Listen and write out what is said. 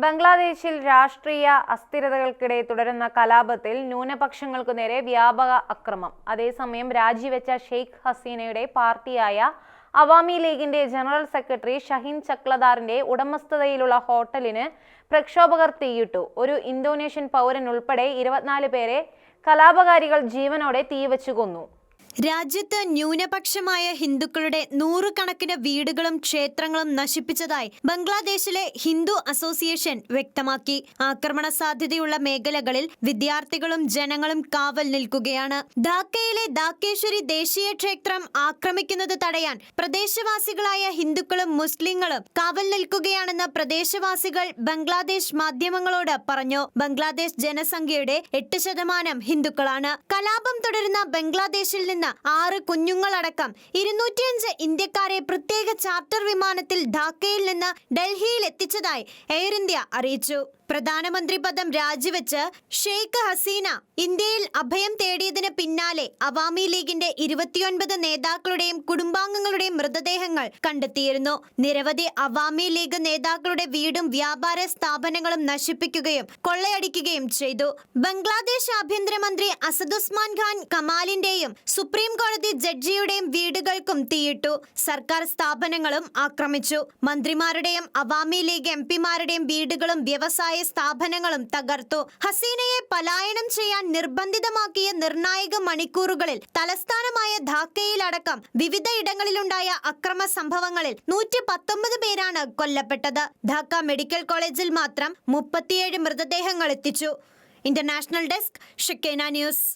ബംഗ്ലാദേശിൽ രാഷ്ട്രീയ അസ്ഥിരതകൾക്കിടെ തുടരുന്ന കലാപത്തിൽ ന്യൂനപക്ഷങ്ങൾക്കു നേരെ വ്യാപക അക്രമം. അതേസമയം രാജിവെച്ച ഷെയ്ഖ് ഹസീനയുടെ പാർട്ടിയായ അവാമി ലീഗിന്റെ ജനറൽ സെക്രട്ടറി ഷഹീൻ ചക്ലദാറിന്റെ ഉടമസ്ഥതയിലുള്ള ഹോട്ടലിന് പ്രക്ഷോഭകർ തീയിട്ടു. ഒരു ഇന്തോനേഷ്യൻ പൗരൻ ഉൾപ്പെടെ 24 പേരെ കലാപകാരികൾ ജീവനോടെ തീവച്ചു കൊന്നു. രാജ്യത്ത് ന്യൂനപക്ഷമായ ഹിന്ദുക്കളുടെ നൂറുകണക്കിന് വീടുകളും ക്ഷേത്രങ്ങളും നശിപ്പിച്ചതായി ബംഗ്ലാദേശിലെ ഹിന്ദു അസോസിയേഷൻ വ്യക്തമാക്കി. ആക്രമണ സാധ്യതയുള്ള മേഖലകളിൽ വിദ്യാർത്ഥികളും ജനങ്ങളും കാവൽ നിൽക്കുകയാണ്. ധാക്കയിലെ ധാക്കേശ്വരി ദേശീയ ക്ഷേത്രം ആക്രമിക്കുന്നത് തടയാൻ പ്രദേശവാസികളായ ഹിന്ദുക്കളും മുസ്ലിങ്ങളും കാവൽ നിൽക്കുകയാണെന്ന് പ്രദേശവാസികൾ ബംഗ്ലാദേശ് മാധ്യമങ്ങളോട് പറഞ്ഞു. ബംഗ്ലാദേശ് ജനസംഖ്യയുടെ 8% ഹിന്ദുക്കളാണ്. കലാപം തുടരുന്ന ബംഗ്ലാദേശിൽ നിന്ന് 6 കുഞ്ഞുങ്ങളടക്കം 205 ഇന്ത്യക്കാരെ പ്രത്യേക ചാർട്ടർ വിമാനത്തിൽ ധാക്കയിൽ നിന്ന് ഡൽഹിയിൽ എത്തിച്ചതായി എയർ ഇന്ത്യ അറിയിച്ചു. പ്രധാനമന്ത്രി പദം രാജിവെച്ച് ഷെയ്ഖ് ഹസീന ഇന്ത്യയിൽ അഭയം തേടിയതിന് പിന്നാലെ അവാമി ലീഗിന്റെ 29 നേതാക്കളുടെയും കുടുംബാംഗങ്ങളുടെയും മൃതദേഹങ്ങൾ കണ്ടെത്തിയിരുന്നു. നിരവധി അവാമി ലീഗ് നേതാക്കളുടെ വീടും വ്യാപാര സ്ഥാപനങ്ങളും നശിപ്പിക്കുകയും കൊള്ളയടിക്കുകയും ചെയ്തു. ബംഗ്ലാദേശ് ആഭ്യന്തരമന്ത്രി അസദുസ്മാൻ ഖാൻ കമാലിന്റെയും സുപ്രീം കോടതി ജഡ്ജിയുടെയും വീടുകൾക്കും തീയിട്ടു. സർക്കാർ സ്ഥാപനങ്ങളും ആക്രമിച്ചു. മന്ത്രിമാരുടെയും അവാമി ലീഗ് എംപിമാരുടെയും വീടുകളും വ്യവസായ സ്ഥാപനങ്ങളും തകർത്തു. ഹസീനയെ പലായനം ചെയ്യാൻ നിർബന്ധിതമാക്കിയ നിർണായക മണിക്കൂറുകളിൽ തലസ്ഥാനമായ ധാക്കയിലടക്കം വിവിധ ഇടങ്ങളിലുണ്ടായ അക്രമ സംഭവങ്ങളിൽ 119 പേരാണ് കൊല്ലപ്പെട്ടത്. ധാക്ക മെഡിക്കൽ കോളേജിൽ മാത്രം 37 മൃതദേഹങ്ങൾ എത്തിച്ചു. ഇന്റർനാഷണൽ ഡെസ്ക്, ഷെക്കേന ന്യൂസ്.